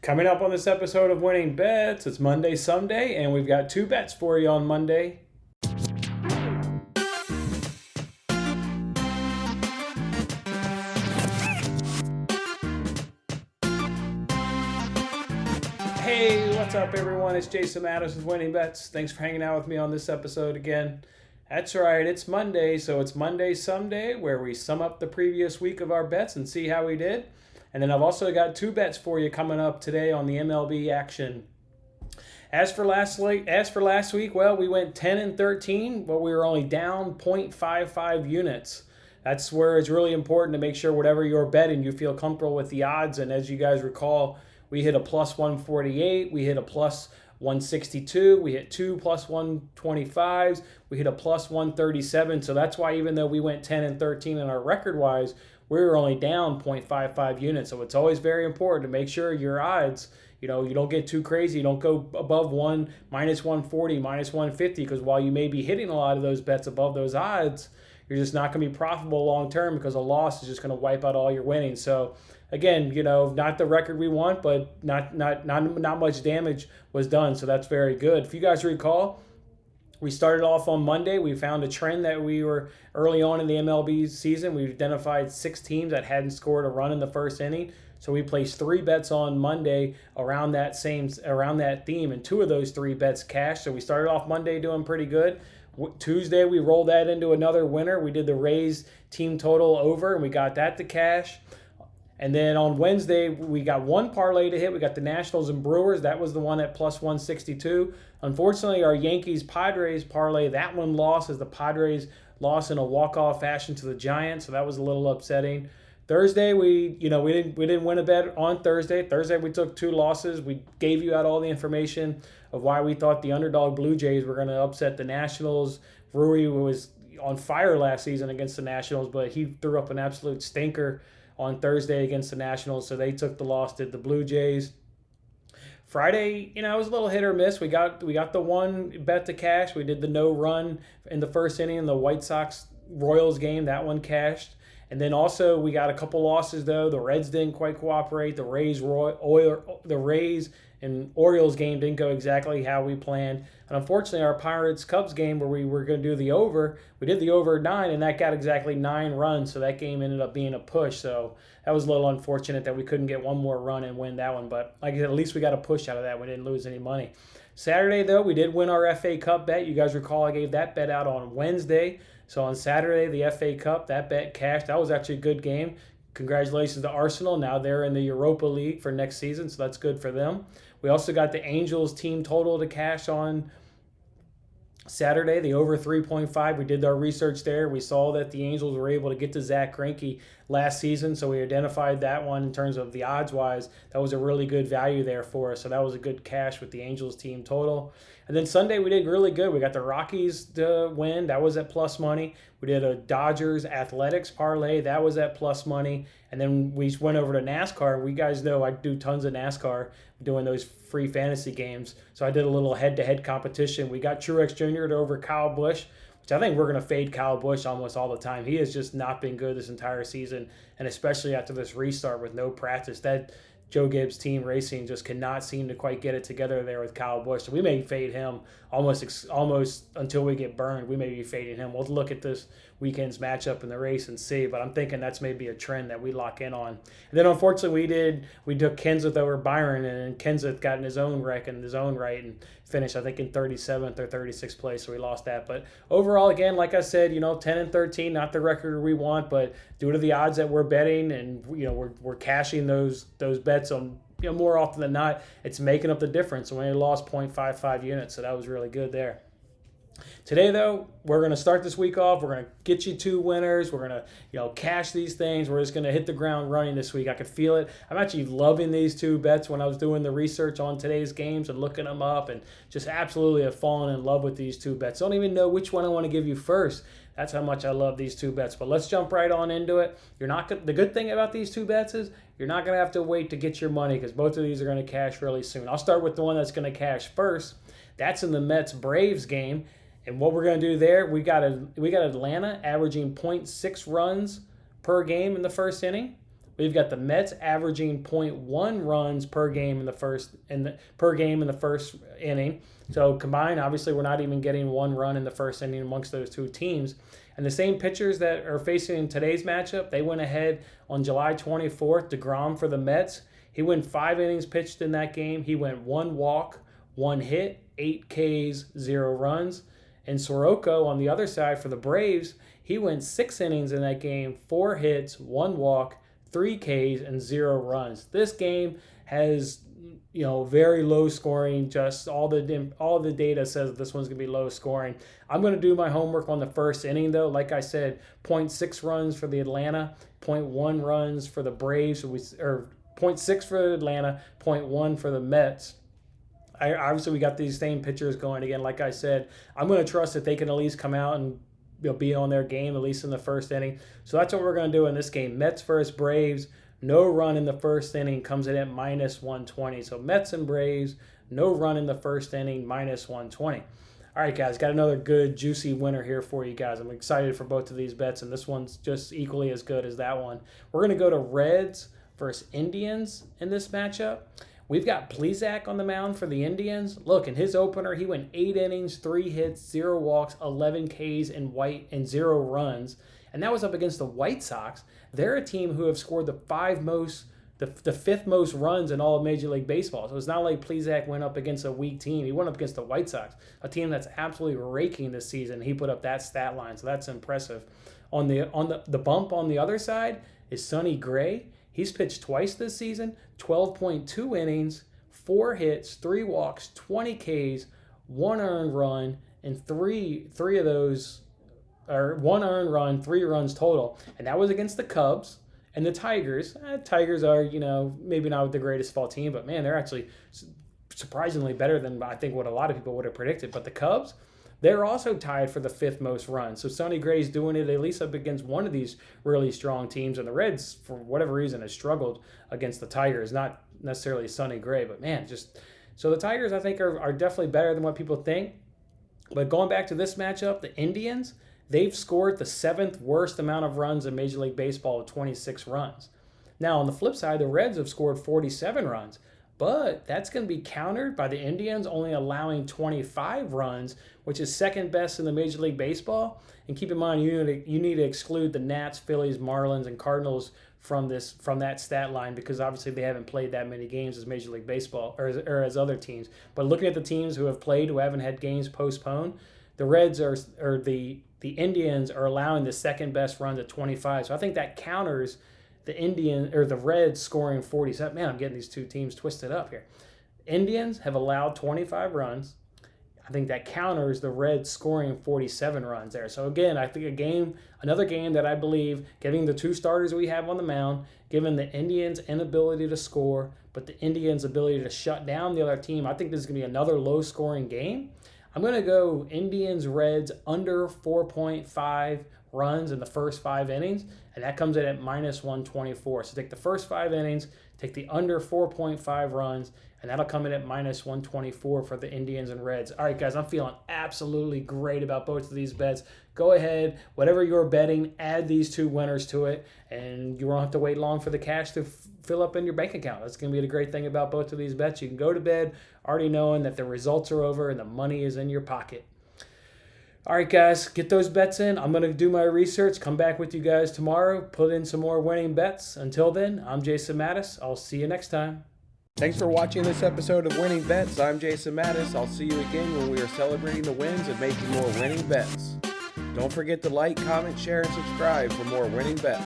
Coming up on this episode of Winning Bets, it's Monday Sumday, and we've got two bets for you on Monday. Hey, what's up, everyone? It's Jason Mattis with Winning Bets. Thanks for hanging out with me on this episode again. That's right, it's Monday, so it's Monday Sumday, where we sum up the previous week of our bets and see how we did. And then I've also got two bets for you coming up today on the MLB action. As for last week, well, we went 10 and 13, but we were only down 0.55 units. That's where it's really important to make sure whatever you're betting, you feel comfortable with the odds. And as you guys recall, we hit a plus 148, we hit a plus 162, we hit two plus 125s, we hit a plus 137. So that's why even though we went 10 and 13 in our record wise, we were only down 0.55 units. So it's always very important to make sure your odds, you don't get too crazy. You don't go above minus 140, minus 150, because while you may be hitting a lot of those bets above those odds, you're just not going to be profitable long term because a loss is just going to wipe out all your winnings. So again, not the record we want, but not much damage was done. So that's very good. If you guys recall, we started off on Monday. We found a trend that we were early on in the MLB season. We identified 6 teams that hadn't scored a run in the first inning. So we placed 3 bets on Monday around that theme, and 2 of those 3 bets cashed. So we started off Monday doing pretty good. Tuesday, we rolled that into another winner. We did the Rays team total over, and we got that to cash. And then on Wednesday, we got one parlay to hit. We got the Nationals and Brewers. That was the one at plus 162. Unfortunately, our Yankees-Padres parlay, that one lost as the Padres lost in a walk-off fashion to the Giants. So that was a little upsetting. Thursday, we didn't win a bet on Thursday. Thursday, we took 2 losses. We gave you out all the information of why we thought the underdog Blue Jays were going to upset the Nationals. Rui was on fire last season against the Nationals, but he threw up an absolute stinker on Thursday against the Nationals, so they took the loss, did the Blue Jays. Friday, it was a little hit or miss. We got the one bet to cash. We did the no run in the first inning in the White Sox Royals game. That one cashed. And then also we got a couple losses though. The Reds didn't quite cooperate. The Rays and Orioles game didn't go exactly how we planned. And unfortunately, our Pirates-Cubs game where we were going to do the over, we did the over 9, and that got exactly 9 runs. So that game ended up being a push. So that was a little unfortunate that we couldn't get one more run and win that one. But like I said, at least we got a push out of that. We didn't lose any money. Saturday, though, we did win our FA Cup bet. You guys recall I gave that bet out on Wednesday. So on Saturday, the FA Cup, that bet cashed. That was actually a good game. Congratulations to Arsenal. Now they're in the Europa League for next season, so that's good for them. We also got the Angels team total to cash on Saturday, the over 3.5. We did our research there. We saw that the Angels were able to get to Zach Greinke last season, so we identified that one in terms of the odds-wise. That was a really good value there for us, so that was a good cash with the Angels team total. And then Sunday, we did really good. We got the Rockies to win. That was at plus money. We did a Dodgers Athletics parlay. That was at plus money. And then we went over to NASCAR. We guys know I do tons of NASCAR doing those free fantasy games. So I did a little head-to-head competition. We got Truex Jr. to over Kyle Busch, which I think we're going to fade Kyle Busch almost all the time. He has just not been good this entire season, and especially after this restart with no practice. That Joe Gibbs team racing just cannot seem to quite get it together there with Kyle Busch. So we may fade him almost until we get burned. We may be fading him. We'll look at this weekend's matchup in the race and see, but I'm thinking that's maybe a trend that we lock in on. And then unfortunately we took Kenseth over Byron, and Kenseth got in his own wreck in his own right and finished, I think, in 37th or 36th place, so we lost that. But overall, again, like I said, 10 and 13, not the record we want, but due to the odds that we're betting and we're cashing those bets on more often than not, it's making up the difference. And we only lost 0.55 units, so that was really good there. Today, though, we're going to start this week off. We're going to get you 2 winners. We're going to, cash these things. We're just going to hit the ground running this week. I could feel it. I'm actually loving these 2 bets when I was doing the research on today's games and looking them up, and just absolutely have fallen in love with these 2 bets. I don't even know which one I want to give you first. That's how much I love these 2 bets. But let's jump right on into it. The good thing about these 2 bets is you're not going to have to wait to get your money because both of these are going to cash really soon. I'll start with the one that's going to cash first. That's in the Mets-Braves game. And what we're going to do there, we got Atlanta averaging 0.6 runs per game in the first inning. We've got the Mets averaging .1 runs per game in the first inning. So combined, obviously, we're not even getting 1 run in the first inning amongst those two teams. And the same pitchers that are facing in today's matchup, they went ahead on July 24th. DeGrom for the Mets. He went 5 innings pitched in that game. He went 1 walk, 1 hit, 8 Ks, 0 runs. And Soroka on the other side for the Braves, he went 6 innings in that game, 4 hits, 1 walk, 3 Ks, and 0 runs. This game has, very low scoring. Just all the data says this one's going to be low scoring. I'm going to do my homework on the first inning, though. Like I said, 0.6 runs for the Atlanta, 0.1 runs for the Braves, or 0.6 for Atlanta, 0.1 for the Mets. Obviously, we got these same pitchers going again. Like I said, I'm going to trust that they can at least come out and be on their game, at least in the first inning. So that's what we're going to do in this game. Mets versus Braves. No run in the first inning, comes in at -120. So Mets and Braves, no run in the first inning, -120. All right, guys, got another good, juicy winner here for you guys. I'm excited for both of these bets, and this one's just equally as good as that one. We're going to go to Reds versus Indians in this matchup. We've got Plesac on the mound for the Indians. Look, in his opener, he went 8 innings, 3 hits, 0 walks, 11 Ks, and 0 runs. And that was up against the White Sox. They're a team who have scored the 5th most runs in all of Major League Baseball. So it's not like Plesac went up against a weak team. He went up against the White Sox, a team that's absolutely raking this season. He put up that stat line, so that's impressive. On the bump on the other side is Sonny Gray. He's pitched twice this season, 12.2 innings, 4 hits, 3 walks, 20 Ks, 1 earned run, and three of those are 1 earned run, 3 runs total. And that was against the Cubs and the Tigers. Tigers are, maybe not the greatest fall team, but man, they're actually surprisingly better than I think what a lot of people would have predicted. But the Cubs, they're also tied for the 5th most runs. So Sonny Gray's doing it at least up against one of these really strong teams. And the Reds, for whatever reason, has struggled against the Tigers. Not necessarily Sonny Gray, but man, so the Tigers, I think, are definitely better than what people think. But going back to this matchup, the Indians, they've scored the 7th worst amount of runs in Major League Baseball with 26 runs. Now, on the flip side, the Reds have scored 47 runs. But that's going to be countered by the Indians only allowing 25 runs, which is 2nd best in the Major League Baseball. And keep in mind, you need to exclude the Nats, Phillies, Marlins, and Cardinals from that stat line because obviously they haven't played that many games as Major League Baseball or as other teams. But looking at the teams who have played, who haven't had games postponed, the Reds the Indians are allowing the 2nd best runs at 25. So I think that counters the Reds scoring 47. Man, I'm getting these two teams twisted up here. Indians have allowed 25 runs. I think that counters the Reds scoring 47 runs there. So again, I think another game that I believe, given the 2 starters we have on the mound, given the Indians' inability to score, but the Indians' ability to shut down the other team, I think this is going to be another low-scoring game. I'm going to go Indians-Reds under 4.5 runs in the first 5 innings, and that comes in at -124. So take the first 5 innings, take the under 4.5 runs, and that'll come in at -124 for the Indians and Reds. All right, guys, I'm feeling absolutely great about both of these bets. Go ahead, whatever you're betting, add these 2 winners to it, and you won't have to wait long for the cash to fill up in your bank account. That's going to be the great thing about both of these bets. You can go to bed already knowing that the results are over and the money is in your pocket. All right, guys, get those bets in. I'm going to do my research, come back with you guys tomorrow, put in some more winning bets. Until then, I'm Jason Mattis. I'll see you next time. Thanks for watching this episode of Winning Bets. I'm Jason Mattis. I'll see you again when we are celebrating the wins and making more winning bets. Don't forget to like, comment, share, and subscribe for more winning bets.